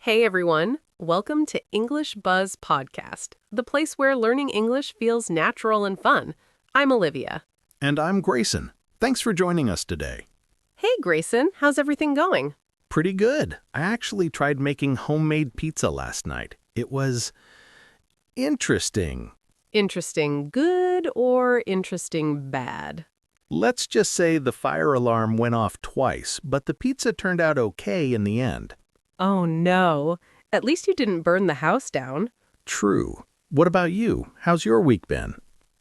Hey everyone, welcome to English Buzz Podcast, the place where learning English feels natural and fun. I'm Olivia. And I'm Grayson. Thanks for joining us today. Hey Grayson, how's everything going? Pretty good. I actually tried making homemade pizza last night. It was interesting. Interesting good or interesting bad? Let's just say the fire alarm went off twice, but the pizza turned out okay in the end. Oh no, at least you didn't burn the house down. True. What about you? How's your week been?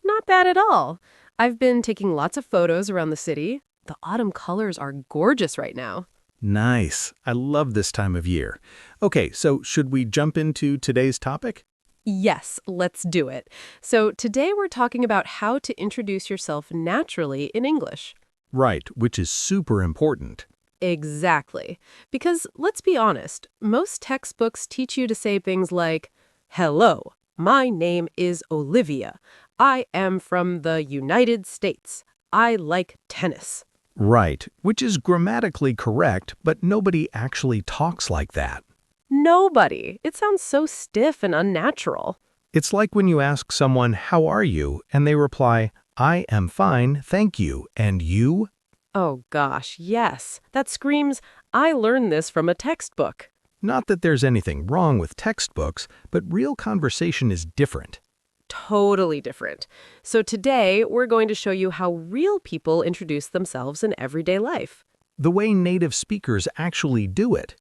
Not bad at all. I've been taking lots of photos around the city. The autumn colors are gorgeous right now. Nice. I love this time of year. Okay, so should we jump into today's topic? Yes, let's do it. So today we're talking about how to introduce yourself naturally in English. Right, which is super important. Exactly. Because let's be honest, most textbooks teach you to say things like, "Hello, my name is Olivia. I am from the United States. I like tennis." Right, which is grammatically correct, but nobody actually talks like that. Nobody. It sounds so stiff and unnatural. It's like when you ask someone, "How are you?" and they reply, "I am fine, thank you. And you?" Oh gosh, yes. That screams, "I learned this from a textbook." Not that there's anything wrong with textbooks, but real conversation is different. Totally different. So today, we're going to show you how real people introduce themselves in everyday life. The way native speakers actually do it.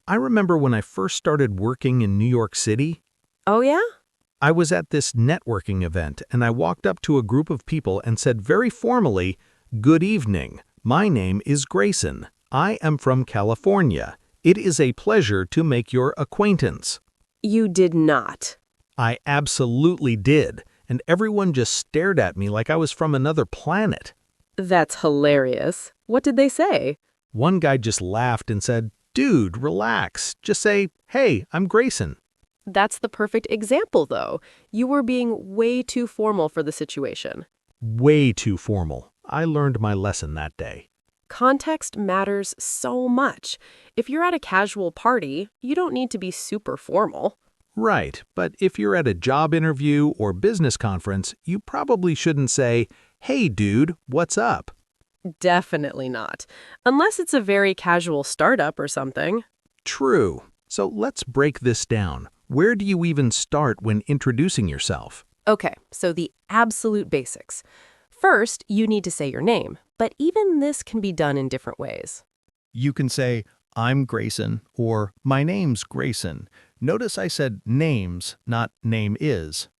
I remember when I first started working in New York City. Oh yeah? I was at this networking event, and I walked up to a group of people and said very formally, "Good evening. My name is Grayson. I am from California. It is a pleasure to make your acquaintance." You did not. I absolutely did, and everyone just stared at me like I was from another planet. That's hilarious. What did they say? One guy just laughed and said, "Dude, relax. Just say, 'Hey, I'm Grayson.'" That's the perfect example, though. You were being way too formal for the situation. Way too formal. I learned my lesson that day. Context matters so much. If you're at a casual party, you don't need to be super formal. Right, but if you're at a job interview or business conference, you probably shouldn't say, "Hey dude, what's up?" Definitely not. Unless it's a very casual startup or something. True. So let's break this down. Where do you even start when introducing yourself? Okay, so the absolute basics. First, you need to say your name, but even this can be done in different ways. You can say, "I'm Grayson," or "My name's Grayson." Notice I said names, not name is.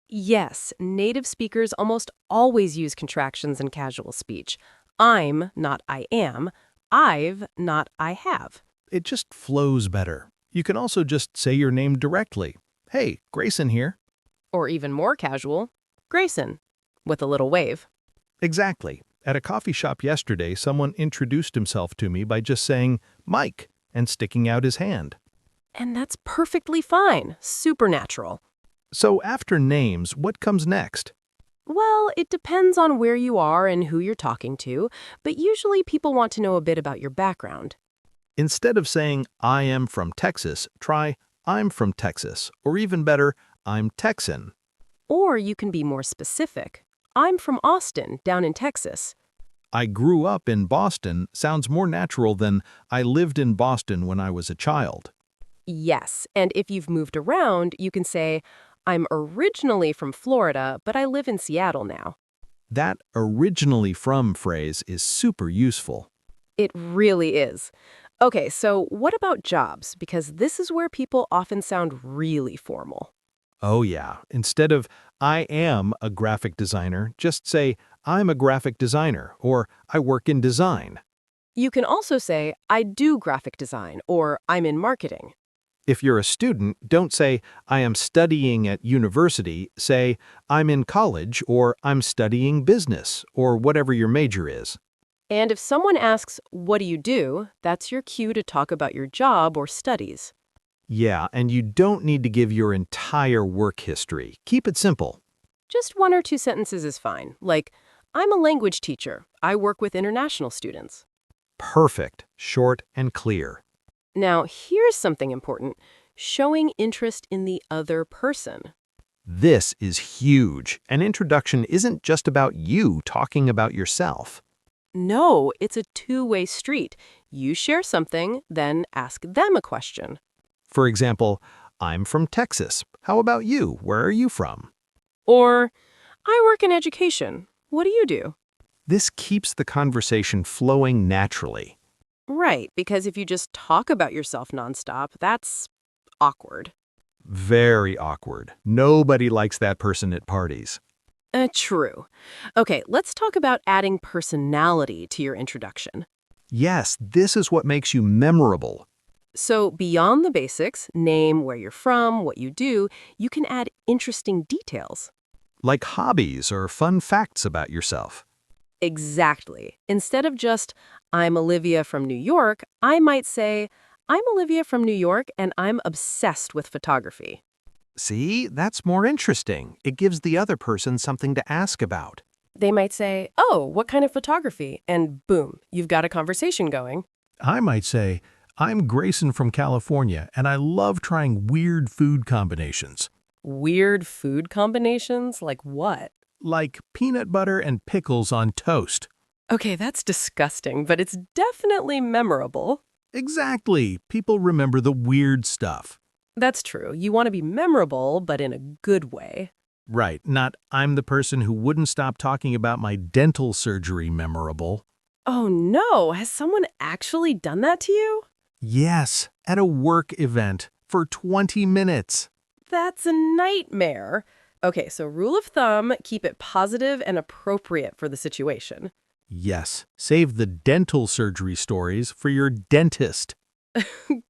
Yes, native speakers almost always use contractions in casual speech. I'm, not I am. I've, not I have. It just flows better. You can also just say your name directly. "Hey, Grayson here." Or even more casual, Grayson, with a little wave. Exactly. At a coffee shop yesterday, someone introduced himself to me by just saying, "Mike," and sticking out his hand. And that's perfectly fine, super natural. So after names, what comes next? Well, it depends on where you are and who you're talking to, but usually people want to know a bit about your background. Instead of saying, "I am from Texas," try, "I'm from Texas," or even better, "I'm Texan." Or you can be more specific. I'm from Austin, down in Texas. "I grew up in Boston" sounds more natural than "I lived in Boston when I was a child." Yes, and if you've moved around, you can say, I'm originally from Florida, but I live in Seattle now. That "originally from" phrase is super useful. It really is. Okay, so what about jobs? Because this is where people often sound really formal. Oh yeah, instead of "I am a graphic designer," just say "I'm a graphic designer" or "I work in design." You can also say, I do graphic design, or I'm in marketing. If you're a student, don't say "I am studying at university." Say "I'm in college," or "I'm studying business," or whatever your major is. And if someone asks, what do you do? That's your cue to talk about your job or studies. Yeah, and you don't need to give your entire work history. Keep it simple. Just one or two sentences is fine, like, I'm a language teacher. I work with international students. Perfect, short and clear. Now, here's something important. Showing interest in the other person. This is huge. An introduction isn't just about you talking about yourself. No, it's a two-way street. You share something, then ask them a question. For example, I'm from Texas. How about you? Where are you from? Or, I work in education. What do you do? This keeps the conversation flowing naturally. Right, because if you just talk about yourself nonstop, that's awkward. Very awkward. Nobody likes that person at parties. True. Okay, let's talk about adding personality to your introduction. Yes, this is what makes you memorable. So, beyond the basics, name, where you're from, what you do, you can add interesting details. Like hobbies or fun facts about yourself. Exactly. Instead of just, I'm Olivia from New York, I might say, I'm Olivia from New York and I'm obsessed with photography. See, that's more interesting. It gives the other person something to ask about. They might say, oh, what kind of photography? And boom, you've got a conversation going. I might say, I'm Grayson from California, and I love trying weird food combinations. Weird food combinations? Like what? Like peanut butter and pickles on toast. Okay, that's disgusting, but it's definitely memorable. Exactly. People remember the weird stuff. That's true. You want to be memorable, but in a good way. Right, not I'm the person who wouldn't stop talking about my dental surgery memorable. Oh no, has someone actually done that to you? Yes, at a work event for 20 minutes. That's a nightmare. Okay, so rule of thumb, keep it positive and appropriate for the situation. Yes, save the dental surgery stories for your dentist.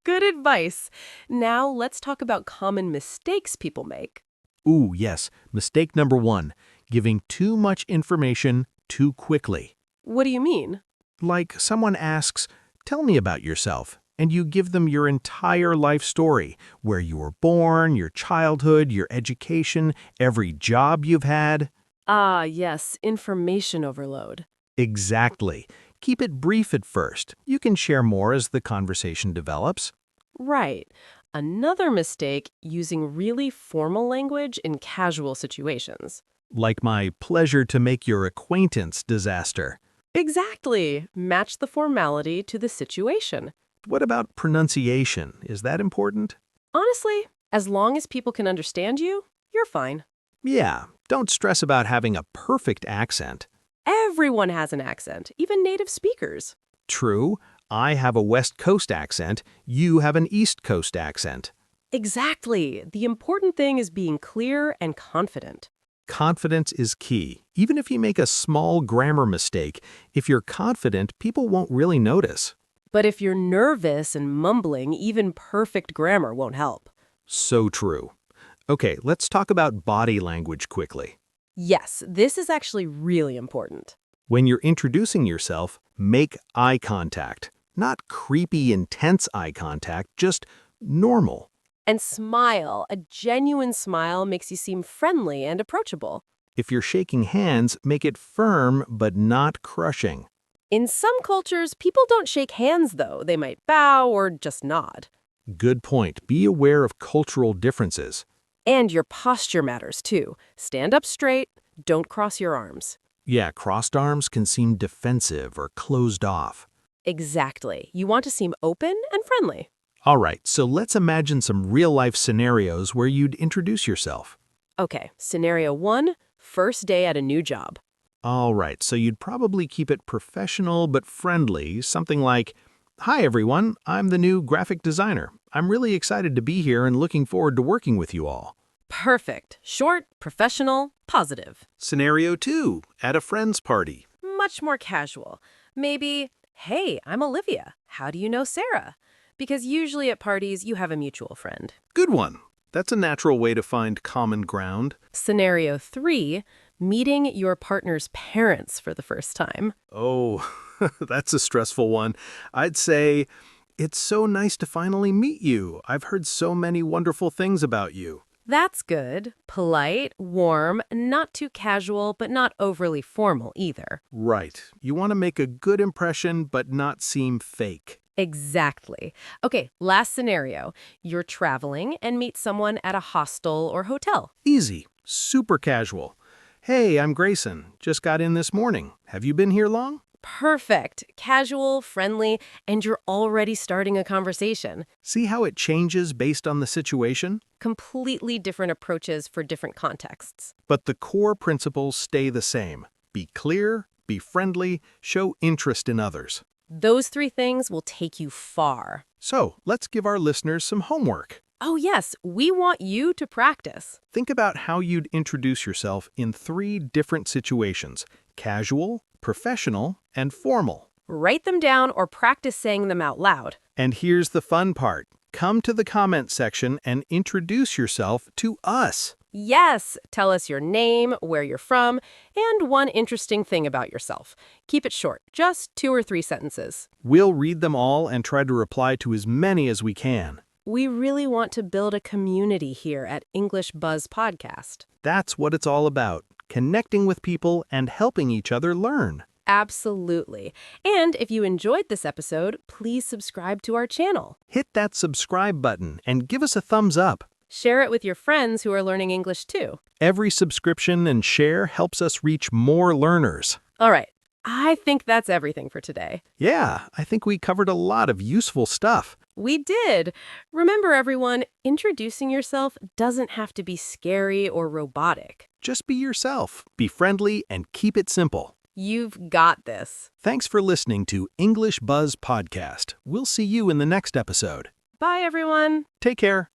Good advice. Now let's talk about common mistakes people make. Ooh, yes, mistake number 1, giving too much information too quickly. What do you mean? Like someone asks, tell me about yourself, and you give them your entire life story, where you were born, your childhood, your education, every job you've had. Ah, yes, information overload. Exactly. Keep it brief at first. You can share more as the conversation develops. Right. Another mistake, using really formal language in casual situations. Like my pleasure to make your acquaintance disaster. Exactly. Match the formality to the situation. What about pronunciation? Is that important? Honestly, as long as people can understand you, you're fine. Yeah, don't stress about having a perfect accent. Everyone has an accent, even native speakers. True, I have a West Coast accent, you have an East Coast accent. Exactly. The important thing is being clear and confident. Confidence is key. Even if you make a small grammar mistake, if you're confident, people won't really notice. But if you're nervous and mumbling, even perfect grammar won't help. So true. Okay, let's talk about body language quickly. Yes, this is actually really important. When you're introducing yourself, make eye contact. Not creepy, intense eye contact, just normal. And smile. A genuine smile makes you seem friendly and approachable. If you're shaking hands, make it firm but not crushing. In some cultures, people don't shake hands, though. They might bow or just nod. Good point. Be aware of cultural differences. And your posture matters, too. Stand up straight. Don't cross your arms. Yeah, crossed arms can seem defensive or closed off. Exactly. You want to seem open and friendly. All right, so let's imagine some real-life scenarios where you'd introduce yourself. Okay, scenario 1, first day at a new job. All right, so you'd probably keep it professional but friendly, something like, "Hi everyone, I'm the new graphic designer. I'm really excited to be here and looking forward to working with you all." Perfect. Short, professional, positive. Scenario 2, at a friend's party. Much more casual. Maybe, hey, I'm Olivia. How do you know Sarah? Because usually at parties, you have a mutual friend. Good one. That's a natural way to find common ground. Scenario 3, meeting your partner's parents for the first time. Oh, that's a stressful one. I'd say, "It's so nice to finally meet you. I've heard so many wonderful things about you." That's good. Polite, warm, not too casual, but not overly formal either. Right. You want to make a good impression but not seem fake. Exactly. Okay, last scenario. You're traveling and meet someone at a hostel or hotel. Easy. Super casual. Hey, I'm Grayson. Just got in this morning. Have you been here long? Perfect. Casual, friendly, and you're already starting a conversation. See how it changes based on the situation? Completely different approaches for different contexts. But the core principles stay the same. Be clear, be friendly, show interest in others. Those three things will take you far. So, let's give our listeners some homework. Oh, yes, we want you to practice. Think about how you'd introduce yourself in 3 different situations: casual, professional, and formal. Write them down or practice saying them out loud. And here's the fun part. Come to the comment section and introduce yourself to us. Yes, tell us your name, where you're from, and one interesting thing about yourself. Keep it short, just 2 or 3 sentences. We'll read them all and try to reply to as many as we can. We really want to build a community here at English Buzz Podcast. That's what it's all about, connecting with people and helping each other learn. Absolutely. And if you enjoyed this episode, please subscribe to our channel. Hit that subscribe button and give us a thumbs up. Share it with your friends who are learning English too. Every subscription and share helps us reach more learners. All right, I think that's everything for today. Yeah, I think we covered a lot of useful stuff. We did. Remember, everyone, introducing yourself doesn't have to be scary or robotic. Just be yourself, be friendly, and keep it simple. You've got this. Thanks for listening to English Buzz Podcast. We'll see you in the next episode. Bye, everyone. Take care.